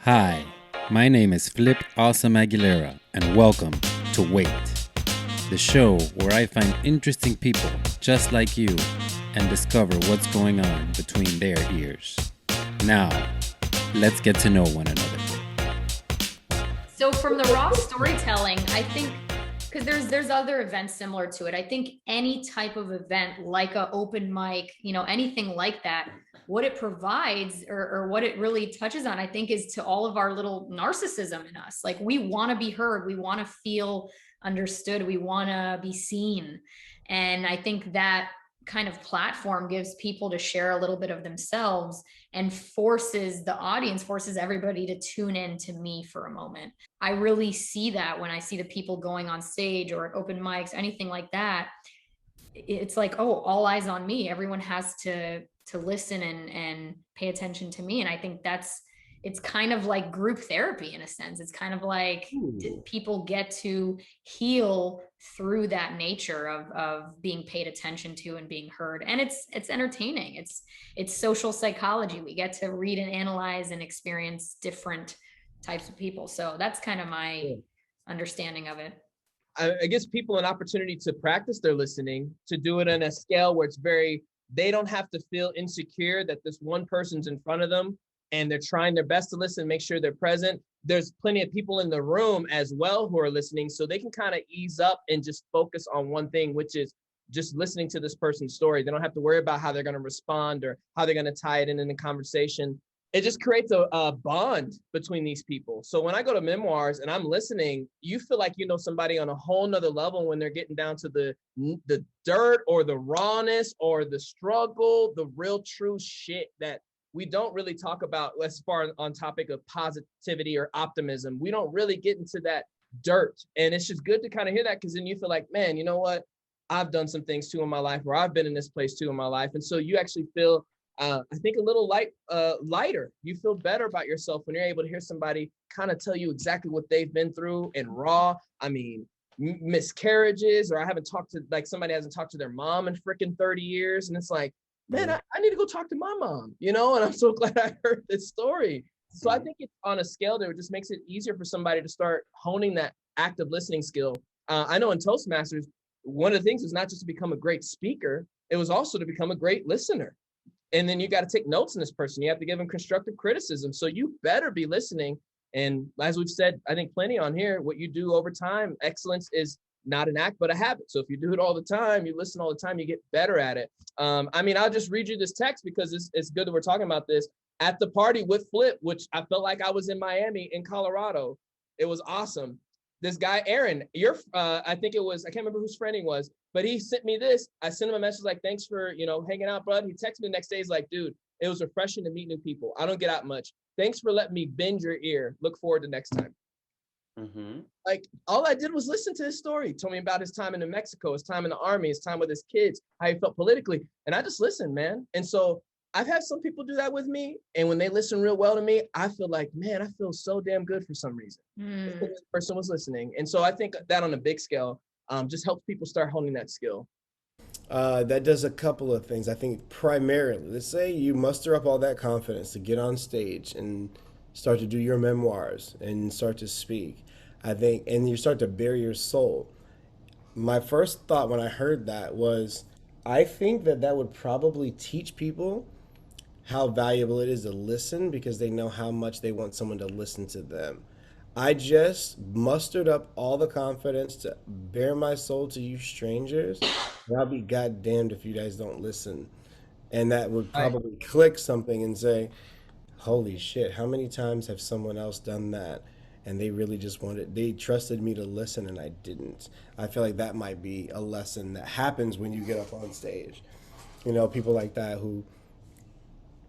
Hi, my name is Flip Awesome Aguilera, and welcome to WEYT, the show where I find interesting people just like you and discover what's going on between their ears. Now, let's get to know one another. So from the raw storytelling, I think because there's other events similar to it. I think any type of event like a open mic, anything like that, what it provides or what it really touches on, I think, is to all of our little narcissism in us. Like we want to be heard, we want to feel understood, we want to be seen. And I think that kind of platform gives people to share a little bit of themselves and forces everybody to tune in to me for a moment. I really see that when I see the people going on stage or at open mics, anything like that. It's like, oh, all eyes on me. Everyone has to listen and pay attention to me. And I think it's kind of like group therapy in a sense. It's kind of like people get to heal through that nature of being paid attention to and being heard. And it's entertaining. It's social psychology. We get to read and analyze and experience different types of people. So that's kind of my understanding of it. I guess people an opportunity to practice their listening, to do it on a scale where they don't have to feel insecure that this one person's in front of them and they're trying their best to listen, make sure they're present. There's plenty of people in the room as well who are listening, so they can kind of ease up and just focus on one thing, which is just listening to this person's story. They don't have to worry about how they're going to respond or how they're going to tie it in the conversation. It just creates a bond between these people. So when I go to memoirs and I'm listening, you feel like you know somebody on a whole nother level when they're getting down to the dirt or the rawness or the struggle, the real true shit that we don't really talk about as far on topic of positivity or optimism. We don't really get into that dirt. And it's just good to kind of hear that, because then you feel like, man, you know what? I've done some things too in my life, or I've been in this place too in my life. And so you actually feel I think a little lighter. You feel better about yourself when you're able to hear somebody kind of tell you exactly what they've been through in raw. I mean, miscarriages, or somebody hasn't talked to their mom in freaking 30 years. And it's like, man, I need to go talk to my mom, and I'm so glad I heard this story. So I think it's on a scale that just makes it easier for somebody to start honing that active listening skill. I know in Toastmasters, one of the things was not just to become a great speaker, it was also to become a great listener. And then you got to take notes on this person. You have to give them constructive criticism. So you better be listening. And as we've said, I think plenty on here, what you do over time, excellence is not an act, but a habit. So if you do it all the time, you listen all the time, you get better at it. I'll just read you this text because it's good that we're talking about this. At the party with Flip, which I felt like I was in Miami in Colorado. It was awesome. This guy, Aaron, I can't remember whose friend he was, but he sent me this. I sent him a message like, thanks for, hanging out, bud. He texted me the next day. He's like, dude, it was refreshing to meet new people. I don't get out much. Thanks for letting me bend your ear. Look forward to next time. Mm-hmm. Like, all I did was listen to his story. He told me about his time in New Mexico, his time in the Army, his time with his kids, how he felt politically. And I just listened, man. And so I've had some people do that with me. And when they listen real well to me, I feel like, man, I feel so damn good for some reason. This person was listening. And so I think that on a big scale just helps people start honing that skill. That does a couple of things. I think primarily, let's say you muster up all that confidence to get on stage and start to do your memoirs and start to speak. And you start to bare your soul. My first thought when I heard that was, I think that would probably teach people how valuable it is to listen, because they know how much they want someone to listen to them. I just mustered up all the confidence to bare my soul to you strangers, and I'll be goddamned if you guys don't listen. And that would probably click something and say, holy shit, how many times have someone else done that? And they trusted me to listen and I didn't. I feel like that might be a lesson that happens when you get up on stage. People like that who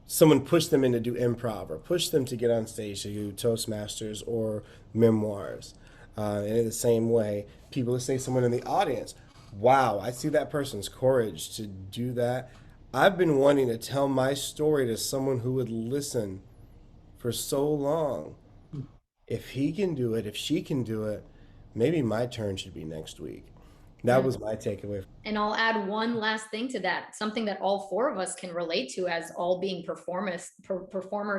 someone pushed them in to do improv or pushed them to get on stage to do Toastmasters or memoirs. And in the same way, people say someone in the audience, wow, I see that person's courage to do that. I've been wanting to tell my story to someone who would listen for so long. If he can do it, if she can do it, maybe my turn should be next week. That was my takeaway. And I'll add one last thing to that, something that all four of us can relate to as all being performers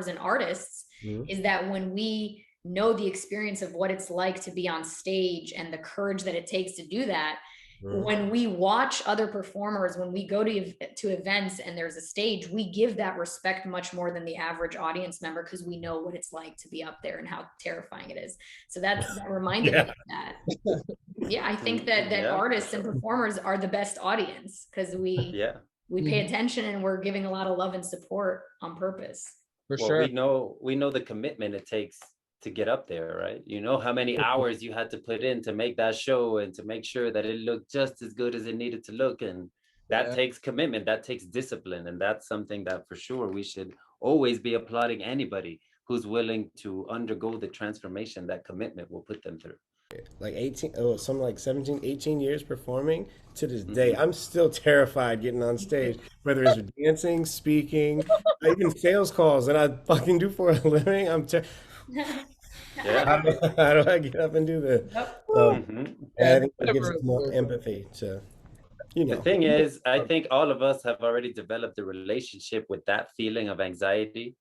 and artists, is that when we know the experience of what it's like to be on stage and the courage that it takes to do that, when we watch other performers, when we go to events and there's a stage, we give that respect much more than the average audience member, because we know what it's like to be up there and how terrifying it is. So that reminded me of that. Yeah, I think that artists and performers are the best audience, because we pay attention and we're giving a lot of love and support on purpose. For sure. We know the commitment it takes to get up there, right? You know how many hours you had to put in to make that show and to make sure that it looked just as good as it needed to look. And that takes commitment, that takes discipline. And that's something that for sure we should always be applauding anybody who's willing to undergo the transformation that commitment will put them through. Like 17, 18 years performing to this day. I'm still terrified getting on stage, whether it's dancing, speaking, even sales calls that I fucking do for a living. How do I get up and do this? So, and I think it gives us more empathy to, The thing is, I think all of us have already developed a relationship with that feeling of anxiety.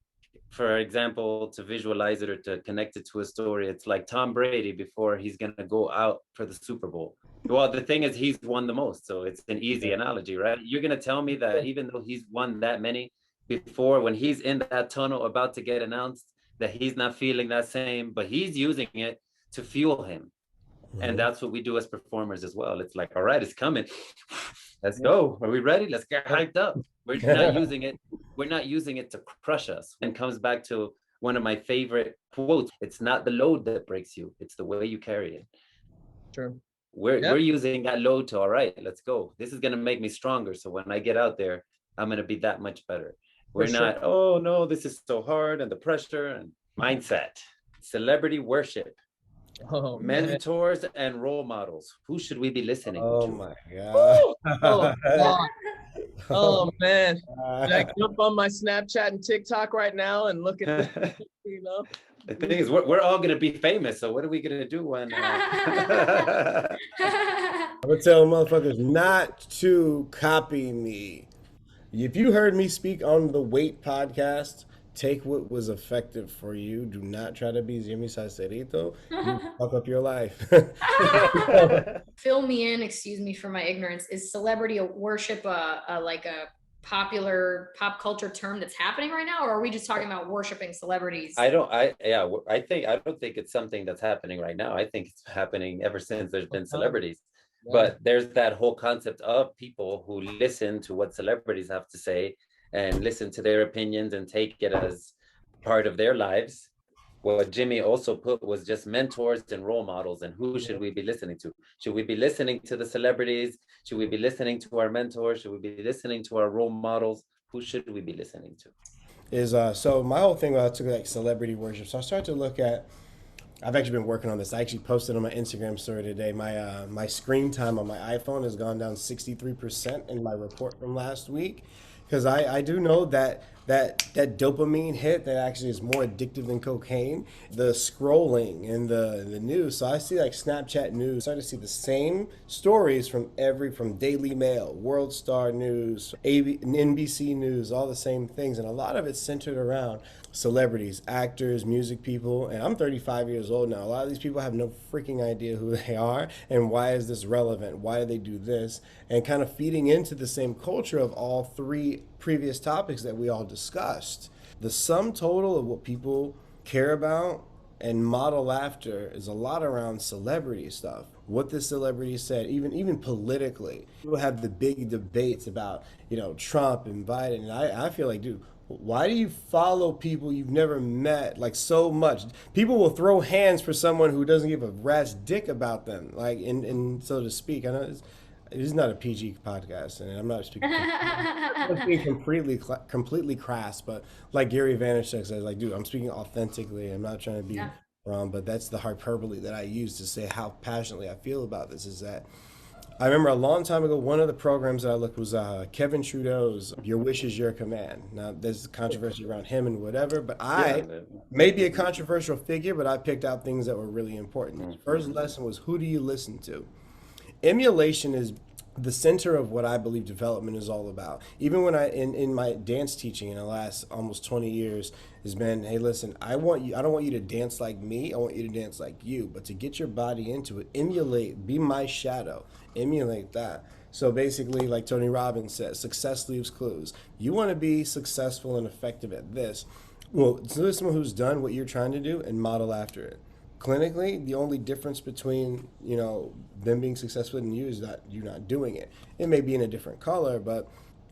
For example, to visualize it or to connect it to a story, it's like Tom Brady before he's going to go out for the Super Bowl. Well, the thing is, he's won the most. So it's an easy analogy, right? You're going to tell me that even though he's won that many before, when he's in that tunnel about to get announced, that he's not feeling that same, but he's using it to fuel him. And that's what we do as performers as well. It's like, all right, it's coming. Let's go. Are we ready? Let's get hyped up. We're not using it. We're not using it to crush us. And comes back to one of my favorite quotes. It's not the load that breaks you. It's the way you carry it. Sure. We're using that load to, all right, let's go. This is going to make me stronger. So when I get out there, I'm going to be that much better. We're not, oh no, this is so hard, and the pressure and mindset. Celebrity worship. Oh, mentors and role models. Who should we be listening to? Oh my God. Oh man. I jump on my Snapchat and TikTok right now and look at the, The thing is, we're all going to be famous. So what are we going to do when... I would tell motherfuckers not to copy me. If you heard me speak on the WEYT podcast, take what was effective for you. Do not try to be Jimmy Saucerito. You fuck up your life. Fill me in, excuse me for my ignorance. Is celebrity worship like a popular pop culture term that's happening right now, or are we just talking about worshiping celebrities? I don't think it's something that's happening right now. I think it's happening ever since there's been celebrities. But there's that whole concept of people who listen to what celebrities have to say and listen to their opinions and take it as part of their lives. What Jimmy also put was just mentors and role models. And who should we be listening to? Should we be listening to the celebrities? Should we be listening to our mentors? Should we be listening to our role models? Who should we be listening to? So my whole thing about like celebrity worship. So I started to look at, I've actually been working on this. I actually posted on my Instagram story today. My screen time on my iPhone has gone down 63% in my report from last week. Because I do know that dopamine hit that actually is more addictive than cocaine, the scrolling and the news. So I see like Snapchat news, I start to see the same stories from Daily Mail, World Star News, NBC News, all the same things. And a lot of it's centered around celebrities, actors, music people. And I'm 35 years old now. A lot of these people have no freaking idea who they are and why is this relevant? Why do they do this? And kind of feeding into the same culture of all three previous topics that we all discussed. The sum total of what people care about and model after is a lot around celebrity stuff. What the celebrity said, even politically. People have the big debates about, Trump and Biden. And I feel like, dude, why do you follow people you've never met like so much? People will throw hands for someone who doesn't give a rat's dick about them, like in so to speak. I know it is not a PG podcast, and I'm not speaking completely crass, but like Gary Vaynerchuk says, like, dude, I'm speaking authentically. I'm not trying to be wrong, but that's the hyperbole that I use to say how passionately I feel about this. Is that I remember a long time ago, one of the programs that I looked was Kevin Trudeau's "Your Wish Is Your Command." Now, there's controversy around him and whatever, but I may be a controversial figure, but I picked out things that were really important. The first lesson was, who do you listen to? Emulation is the center of what I believe development is all about. Even when in my dance teaching in the last almost 20 years has been, hey, listen, I don't want you to dance like me. I want you to dance like you. But to get your body into it, emulate, be my shadow, emulate that. So basically, like Tony Robbins says, success leaves clues. You want to be successful and effective at this. Well, so someone who's done what you're trying to do and model after it. Clinically, the only difference between, them being successful and you is that you're not doing it. It may be in a different color, but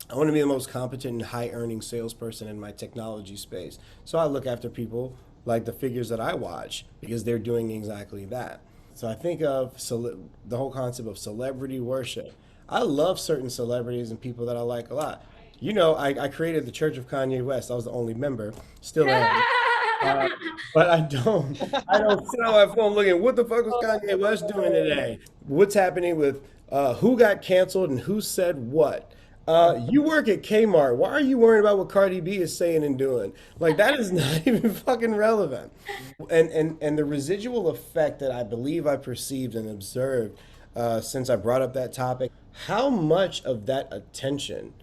I want to be the most competent and high earning salesperson in my technology space. So I look after people like the figures that I watch because they're doing exactly that. So I think of the whole concept of celebrity worship. I love certain celebrities and people that I like a lot. I created the Church of Kanye West. I was the only member, still am. But I don't sit on my phone looking, what the fuck was Kanye West doing today? What's happening with who got canceled and who said what? You work at Kmart. Why are you worrying about what Cardi B is saying and doing? Like, that is not even fucking relevant. And the residual effect that I believe I perceived and observed since I brought up that topic, how much of that attention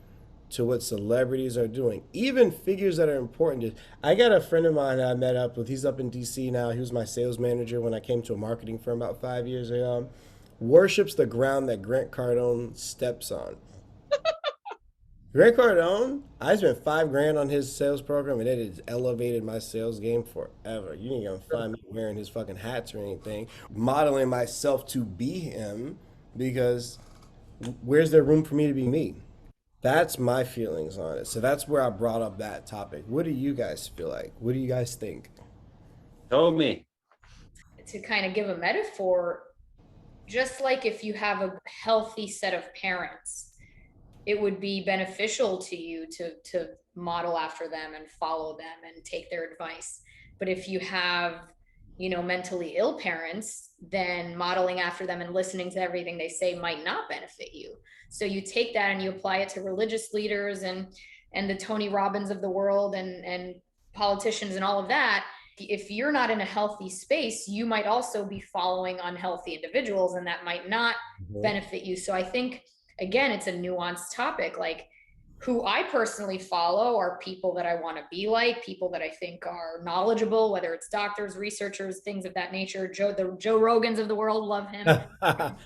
to what celebrities are doing, even figures that are important. I got a friend of mine that I met up with. He's up in DC now. He was my sales manager when I came to a marketing firm about 5 years ago. Worships the ground that Grant Cardone steps on. Grant Cardone, I spent $5,000 on his sales program, and it has elevated my sales game forever. You ain't gonna find me wearing his fucking hats or anything, modeling myself to be him, because where's there room for me to be me? That's my feelings on it. So that's where I brought up that topic. What do you guys feel like? What do you guys think? Tell me. To kind of give a metaphor, just like if you have a healthy set of parents, it would be beneficial to you to model after them and follow them and take their advice. But if you have, mentally ill parents, then modeling after them and listening to everything they say might not benefit you. So you take that and you apply it to religious leaders and the Tony Robbins of the world and politicians and all of that. If you're not in a healthy space, you might also be following unhealthy individuals, and that might not benefit you. So I think, again, it's a nuanced topic. Like, who I personally follow are people that I want to be like, people that I think are knowledgeable, whether it's doctors, researchers, things of that nature. The Joe Rogans of the world, love him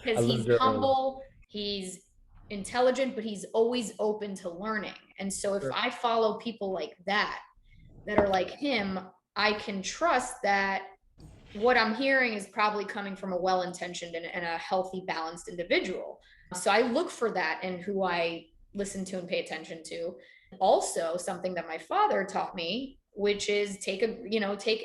because he's humble, he's intelligent, but he's always open to learning. And so if I follow people like that are like him, I can trust that what I'm hearing is probably coming from a well-intentioned and a healthy, balanced individual. So I look for that in who I listen to and pay attention to. Also, something that my father taught me, which is take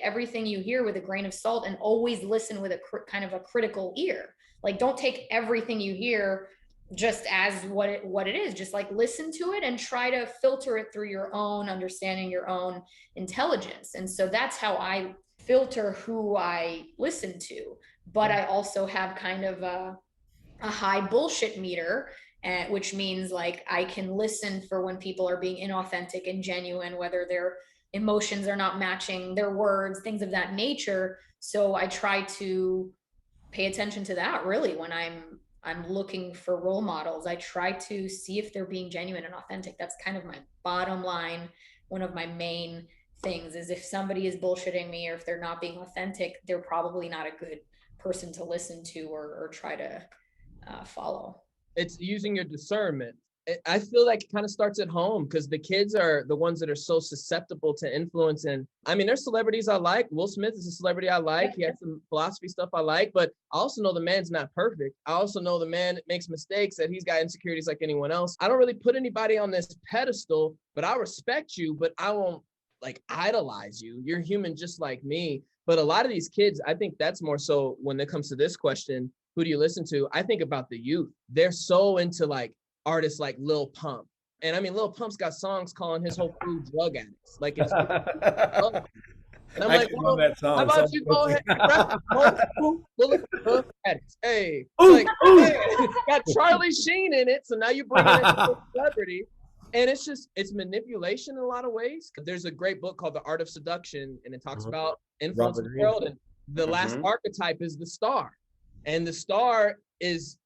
everything you hear with a grain of salt and always listen with a kind of a critical ear. Like, don't take everything you hear just as what it is. Just like listen to it and try to filter it through your own understanding, your own intelligence. And so that's how I filter who I listen to. But I also have kind of a high bullshit meter, which means like I can listen for when people are being inauthentic and genuine, whether their emotions are not matching their words, things of that nature. So I try to pay attention to that really when I'm looking for role models. I try to see if they're being genuine and authentic. That's kind of my bottom line. One of my main things is if somebody is bullshitting me or if they're not being authentic, they're probably not a good person to listen to or try to follow. It's using your discernment. I feel like it kind of starts at home because the kids are the ones that are so susceptible to influence. And I mean, there's celebrities I like. Will Smith is a celebrity I like. He has some philosophy stuff I like, but I also know the man's not perfect. I also know the man makes mistakes, that he's got insecurities like anyone else. I don't really put anybody on this pedestal, but I respect you, but I won't like idolize you. You're human just like me. But a lot of these kids, I think that's more so when it comes to this question, who do you listen to? I think about the youth. They're so into like artists like Lil Pump. And I mean, Lil Pump's got songs calling his whole crew drug addicts. Like it's and I'm like, well, that song. How about you go ahead and rap drug addicts? Hey, like, hey, got Charlie Sheen in it. So now you bring in a celebrity. And it's manipulation in a lot of ways. There's a great book called The Art of Seduction, and it talks about influence in the world. And the last archetype is the star. And the star is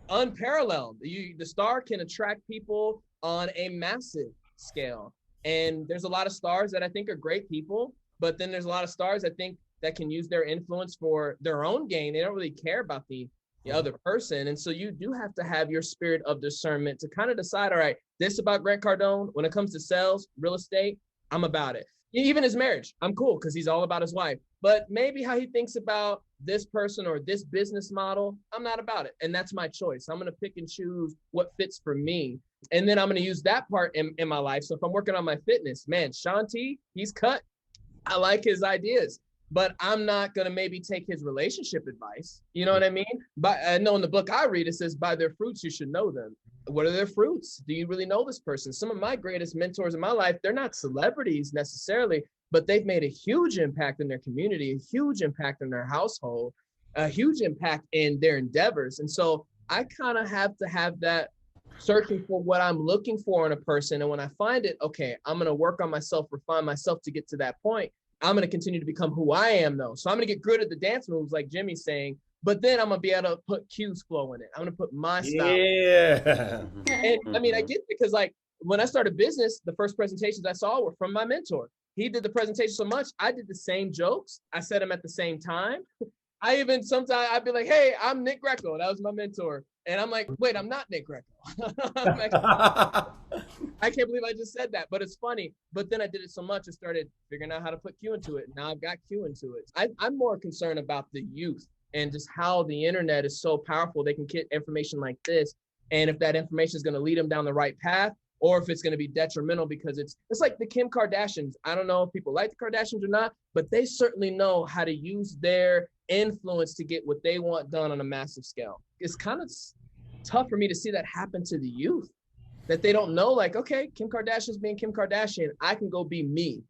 unparalleled. The star can attract people on a massive scale. And there's a lot of stars that I think are great people, but then there's a lot of stars I think that can use their influence for their own gain. They don't really care about the other person. And so you do have to have your spirit of discernment to kind of decide, all right, this about Grant Cardone, when it comes to sales, real estate, I'm about it. Even his marriage, I'm cool because he's all about his wife. But maybe how he thinks about this person or this business model, I'm not about it. And that's my choice. I'm going to pick and choose what fits for me. And then I'm going to use that part in my life. So if I'm working on my fitness, man, Sean T, he's cut. I like his ideas, but I'm not going to maybe take his relationship advice. You know what I mean? But I know in the book I read, it says, by their fruits, you should know them. What are their fruits? Do you really know this person? Some of my greatest mentors in my life, they're not celebrities necessarily, but they've made a huge impact in their community, a huge impact in their household, a huge impact in their endeavors. And so I kind of have to have that searching for what I'm looking for in a person. And when I find it, okay, I'm going to work on myself, refine myself to get to that point. I'm going to continue to become who I am though. So I'm going to get good at the dance moves like Jimmy's saying, but then I'm going to be able to put Q's flow in it. I'm going to put my style. Yeah. And I mean, I get it because like when I started business, the first presentations I saw were from my mentor. He did the presentation so much, I did the same jokes. I said them at the same time. I even sometimes I'd be like, hey, I'm Nick Greco. That was my mentor. And I'm like, wait, I'm not Nick Greco. Like, I can't believe I just said that, but it's funny. But then I did it so much, I started figuring out how to put Q into it. Now I've got Q into it. I'm more concerned about the youth and just how the internet is so powerful. They can get information like this. And if that information is going to lead them down the right path, or if it's going to be detrimental because it's like the Kim Kardashians. I don't know if people like the Kardashians or not, but they certainly know how to use their influence to get what they want done on a massive scale. It's kind of tough for me to see that happen to the youth, that they don't know, like, okay, Kim Kardashian's being Kim Kardashian. I can go be me.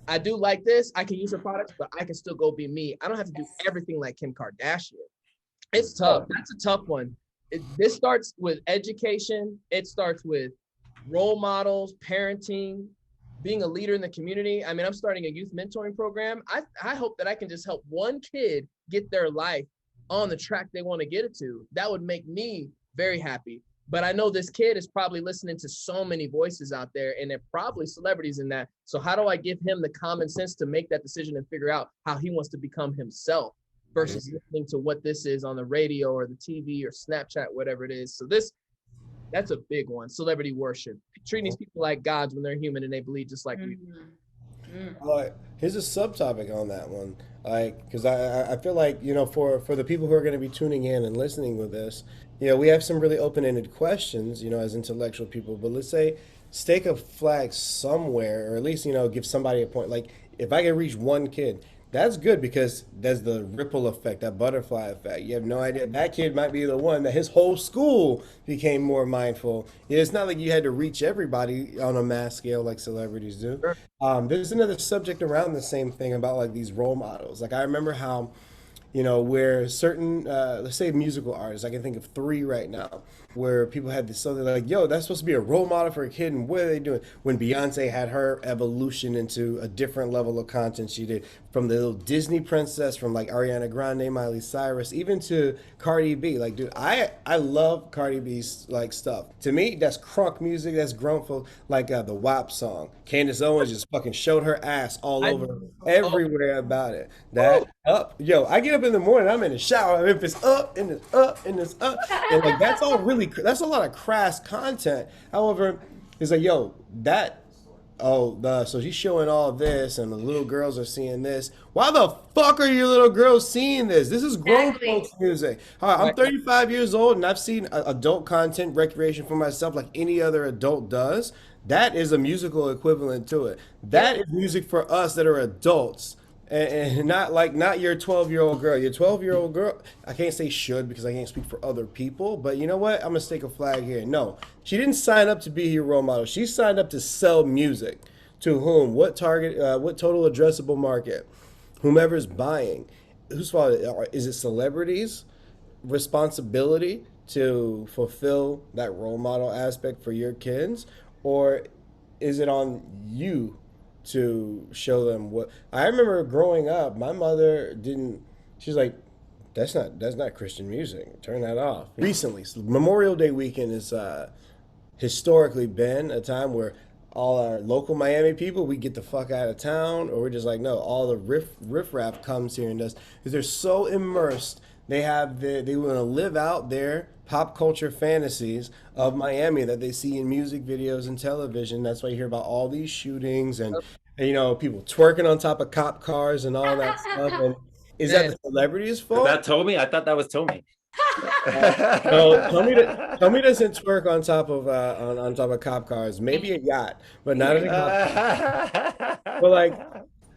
I do like this. I can use her products, but I can still go be me. I don't have to do everything like Kim Kardashian. It's tough. That's a tough one. This starts with education. It starts with role models, parenting, being a leader in the community. I mean, I'm starting a youth mentoring program. I hope that I can just help one kid get their life on the track they want to get it to. That would make me very happy. But I know this kid is probably listening to so many voices out there, and they're probably celebrities in that. So how do I give him the common sense to make that decision and figure out how he wants to become himself versus listening to what this is on the radio or the TV or Snapchat, whatever it is. So that's a big one. Celebrity worship, treating these people like gods when they're human and they bleed just like we do. Like, here's a subtopic on that one. Like, because I feel like, for the people who are going to be tuning in and listening with this, we have some really open-ended questions, as intellectual people. But let's say stake a flag somewhere, or at least, give somebody a point. Like, if I can reach one kid, that's good because there's the ripple effect, that butterfly effect. You have no idea. That kid might be the one that his whole school became more mindful. It's not like you had to reach everybody on a mass scale like celebrities do. Sure. There's another subject around the same thing about like these role models. Like I remember how, where certain, let's say musical artists, I can think of 3 right now, where people had this something like, yo, that's supposed to be a role model for a kid, and what are they doing? When Beyonce had her evolution into a different level of content she did, from the little Disney princess, from like Ariana Grande, Miley Cyrus, even to Cardi B. Like, dude, I love Cardi B's like stuff. To me, that's crunk music, that's grown for like the WAP song. Candace Owens just fucking showed her ass all over everywhere about it. That up, yo, I get up in the morning, I'm in the shower. If it's up and it's up and it's up, and like that's all really, that's a lot of crass content. However, it's like, yo, so she's showing all this, and the little girls are seeing this. Why the fuck are your little girls seeing this? This is grown folks music. I'm 35 years old, and I've seen adult content, recreation for myself, like any other adult does. That is a musical equivalent to it. That is music for us that are adults. And not your 12-year-old girl. Your 12-year-old girl, I can't say should because I can't speak for other people, but you know what? I'm going to stake a flag here. No, she didn't sign up to be your role model. She signed up to sell music. To whom? What target? What total addressable market? Whomever's buying. Whose fault? Is it celebrities' responsibility to fulfill that role model aspect for your kids? Or is it on you to show them what? I remember growing up, my mother she's like, That's not Christian music. Turn that off. Recently, so Memorial Day weekend is historically been a time where all our local Miami people, we get the fuck out of town, or we're just like, no, all the riffraff comes here and does, because they're so immersed. They want to live out their pop culture fantasies of Miami that they see in music videos and television. That's why you hear about all these shootings and people twerking on top of cop cars and all that stuff. And is that Man, the celebrities' Is fault? that Tommy? I thought that was Tommy. No, Tommy doesn't twerk on top of on top of cop cars. Maybe a yacht, but not a cop car. But like,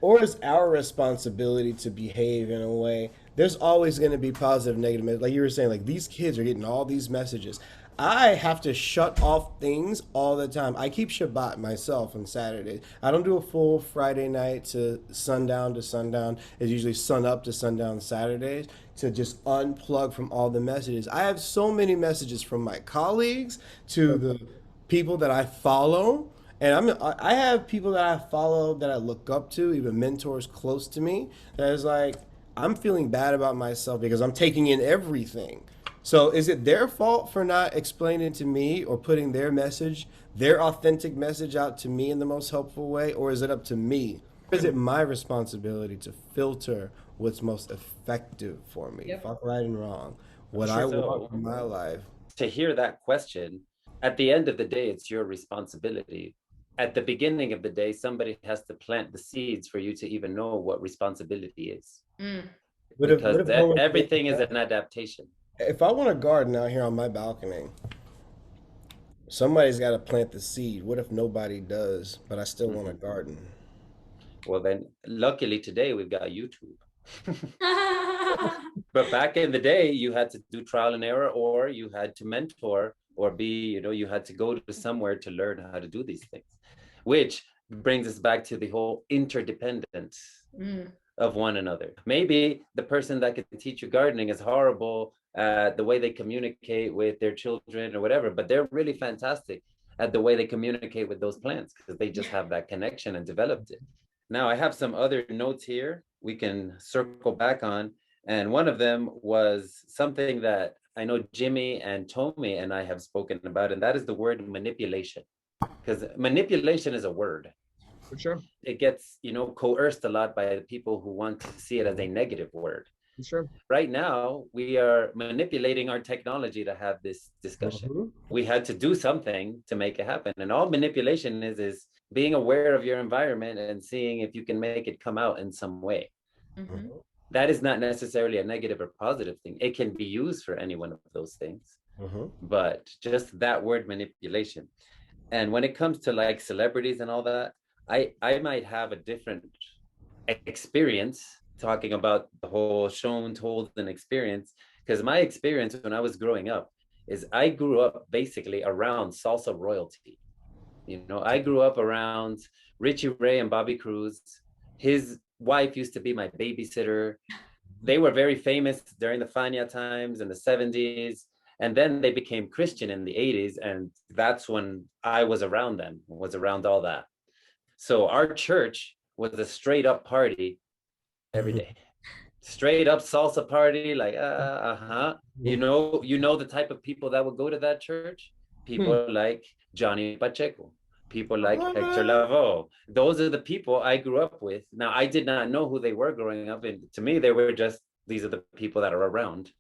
or it's our responsibility to behave in a way. There's always going to be positive, negative. Like you were saying, like these kids are getting all these messages. I have to shut off things all the time. I keep Shabbat myself on Saturdays. I don't do a full Friday night to sundown to sundown. It's usually sun up to sundown Saturdays to just unplug from all the messages. I have so many messages from my colleagues to the people that I follow. And I have people that I follow that I look up to, even mentors close to me, that is like, I'm feeling bad about myself because I'm taking in everything. So is it their fault for not explaining to me or putting their message, their authentic message out to me in the most helpful way? Or is it up to me? Is it my responsibility to filter what's most effective for me? Yep. Fuck right and wrong. What Sure. I want in my life. To hear that question, at the end of the day, it's your responsibility. At the beginning of the day, somebody has to plant the seeds for you to even know what responsibility is. Because everything is an adaptation. If I want to garden out here on my balcony, somebody's got to plant the seed. What if nobody does, but I still want to garden? Well, then, luckily today we've got YouTube. But back in the day, you had to do trial and error, or you had to mentor, or you had to go to somewhere to learn how to do these things, which brings us back to the whole interdependence of one another. Maybe the person that can teach you gardening is horrible at the way they communicate with their children or whatever, but they're really fantastic at the way they communicate with those plants because they just have that connection and developed it. Now, I have some other notes here we can circle back on. And one of them was something that I know Jimmy and Tommy and I have spoken about, and that is the word manipulation. Because manipulation is a word. For sure. It gets, coerced a lot by the people who want to see it as a negative word. For sure. Right now, we are manipulating our technology to have this discussion. We had to do something to make it happen. And all manipulation is being aware of your environment and seeing if you can make it come out in some way. That is not necessarily a negative or positive thing. It can be used for any one of those things, but just that word manipulation. And when it comes to like celebrities and all that, I might have a different experience talking about the whole shown, told, and experience, because my experience when I was growing up is I grew up basically around salsa royalty. I grew up around Richie Ray and Bobby Cruz. His wife used to be my babysitter. They were very famous during the Fania times in the 70s. And then they became Christian in the 80s. And that's when I was around them, was around all that. So our church was a straight up party every day. Straight up salsa party, like, You know the type of people that would go to that church? People like Johnny Pacheco. People like Hector Lavoe. Those are the people I grew up with. Now, I did not know who they were growing up. And to me, they were just, these are the people that are around.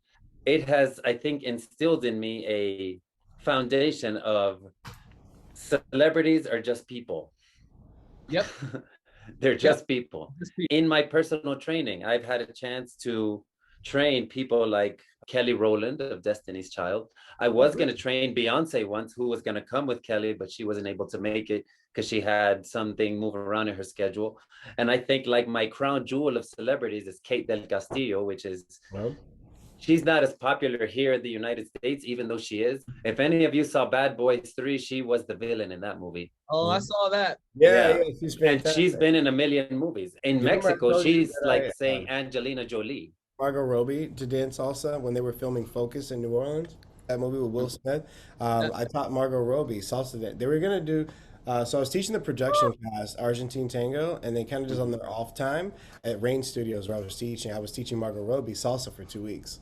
It has, I think, instilled in me a foundation of celebrities are just people. Yep. They're just people. In my personal training, I've had a chance to train people like Kelly Rowland of Destiny's Child. I was going to train Beyonce once, who was going to come with Kelly, but she wasn't able to make it because she had something moving around in her schedule. And I think like my crown jewel of celebrities is Kate Del Castillo, which is, she's not as popular here in the United States, even though she is. If any of you saw Bad Boys 3, she was the villain in that movie. Oh, I saw that. Yeah, she's fantastic. And she's been in a million movies. In Mexico, she's like saying Angelina Jolie. Margot Robbie to dance salsa when they were filming Focus in New Orleans. That movie with Will Smith. I taught Margot Robbie salsa dance. They were gonna do So I was teaching the production class, Argentine Tango, and then kind of just on their off time at Rain Studios where I was teaching Margot Robbie salsa for 2 weeks.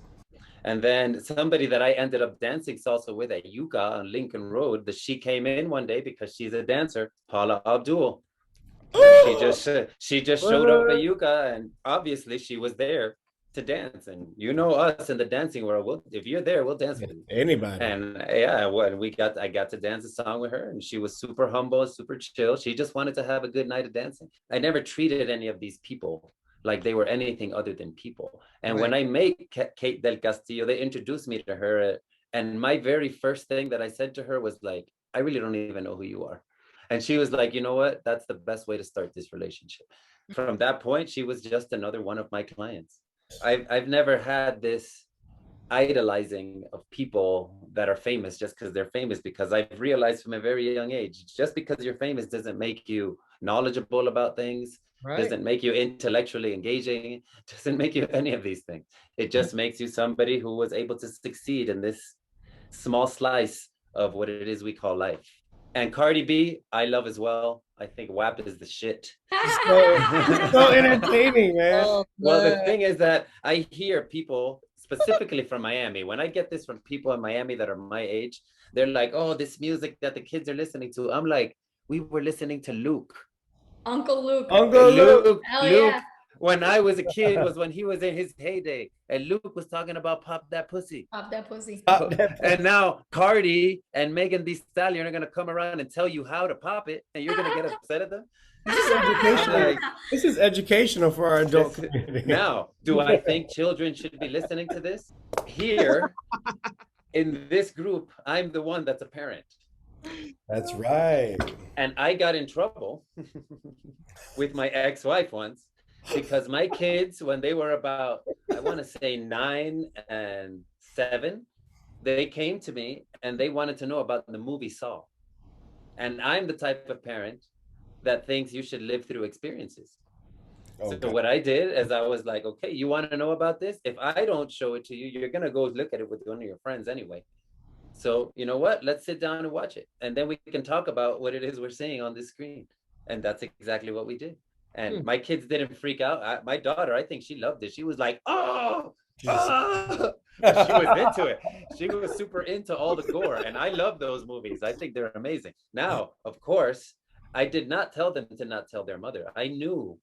And then somebody that I ended up dancing salsa with at Yucca on Lincoln Road, she came in one day because she's a dancer, Paula Abdul. She just showed up at Yucca, and obviously she was there to dance. And you know us in the dancing world, if you're there, we'll dance with you. Anybody. And yeah, when I got to dance a song with her, and she was super humble, super chill. She just wanted to have a good night of dancing. I never treated any of these people like they were anything other than people. And right. When I met Kate del Castillo, they introduced me to her. And my very first thing that I said to her was like, I really don't even know who you are. And she was like, you know what? That's the best way to start this relationship. From that point, she was just another one of my clients. I've never had this idolizing of people that are famous just because they're famous, because I've realized from a very young age, just because you're famous doesn't make you knowledgeable about things, right. Doesn't make you intellectually engaging, doesn't make you any of these things. It just makes you somebody who was able to succeed in this small slice of what it is we call life. And Cardi B, I love as well. I think WAP is the shit. So entertaining, man. Oh, well, the thing is that I hear people, specifically from Miami, when I get this from people in Miami that are my age, they're like, oh, this music that the kids are listening to. I'm like, we were listening to Luke. Uncle Luke. Uncle Luke. Hell Luke. Yeah. When I was a kid was when he was in his heyday, and Luke was talking about pop that pussy. Pop that pussy. And now Cardi and Megan Thee Stallion are gonna come around and tell you how to pop it, and you're gonna get upset at them. This is educational. This is educational for our adult community. Now, do I think children should be listening to this? Here, in this group, I'm the one that's a parent. That's right. And I got in trouble with my ex-wife once, because my kids, when they were about, I want to say 9 and 7, they came to me and they wanted to know about the movie Saw. And I'm the type of parent that thinks you should live through experiences. Okay. So what I did is I was like, okay, you want to know about this? If I don't show it to you, you're going to go look at it with one of your friends anyway. So you know what? Let's sit down and watch it. And then we can talk about what it is we're seeing on the screen. And that's exactly what we did. And my kids didn't freak out. My daughter, I think she loved it. She was like, oh, oh. She was into it. She was super into all the gore. And I love those movies. I think they're amazing. Now, of course, I did not tell them to not tell their mother. I knew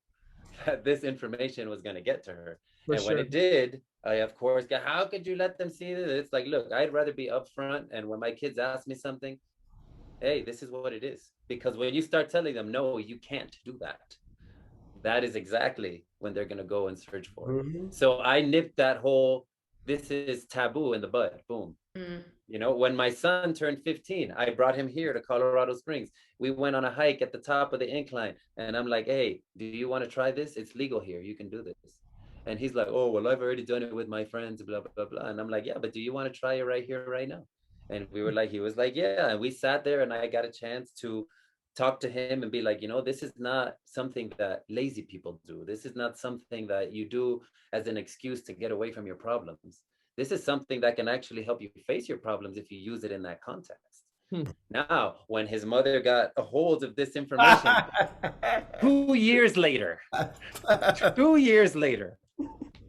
that this information was going to get to her. When it did, I, of course, how could you let them see this? It's like, look, I'd rather be upfront. And when my kids ask me something, hey, this is what it is. Because when you start telling them, no, you can't do that, that is exactly when they're going to go and search for it. Mm-hmm. So I nipped that whole, this is taboo in the bud. Boom. Mm. You know, when my son turned 15, I brought him here to Colorado Springs. We went on a hike at the top of the incline. And I'm like, hey, do you want to try this? It's legal here. You can do this. And he's like, oh, well, I've already done it with my friends, blah, blah, blah, blah. And I'm like, yeah, but do you want to try it right here, right now? And we were like, he was like, yeah. And we sat there and I got a chance to talk to him and be like, you know, this is not something that lazy people do. This is not something that you do as an excuse to get away from your problems. This is something that can actually help you face your problems if you use it in that context. Now, when his mother got a hold of this information, 2 years later,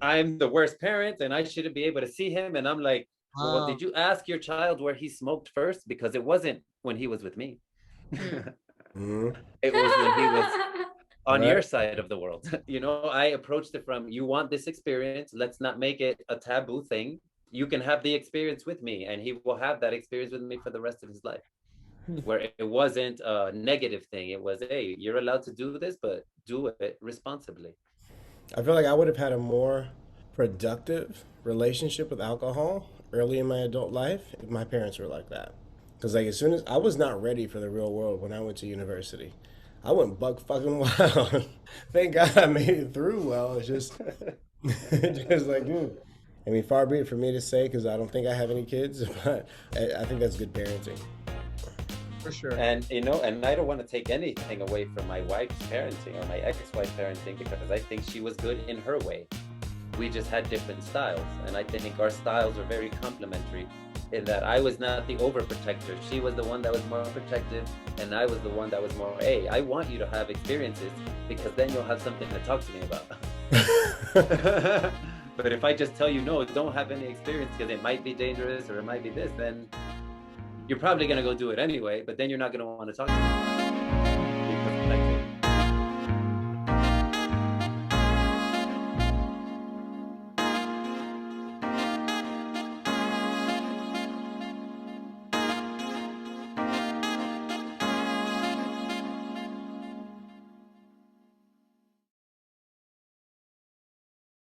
I'm the worst parent and I shouldn't be able to see him. And I'm like, well, did you ask your child where he smoked first? Because it wasn't when he was with me. It was when he was on your side of the world. You know, I approached it from, you want this experience, let's not make it a taboo thing. You can have the experience with me, and he will have that experience with me for the rest of his life. Where it wasn't a negative thing. It was, hey, you're allowed to do this, but do it responsibly. I feel like I would have had a more productive relationship with alcohol early in my adult life if my parents were like that. Because like as soon as I was not ready for the real world when I went to university, I went buck fucking wild. Thank God I made it through well. It's just, just like, dude. I mean, far be it for me to say, because I don't think I have any kids, but I think that's good parenting. For sure. And, you know, and I don't want to take anything away from my wife's parenting or my ex-wife's parenting, because I think she was good in her way. We just had different styles. And I think our styles are very complementary in that I was not the overprotector. She was the one that was more protective, and I was the one that was more, hey, I want you to have experiences because then you'll have something to talk to me about. But if I just tell you, no, don't have any experience because it might be dangerous or it might be this, then you're probably going to go do it anyway, but then you're not going to want to talk to me.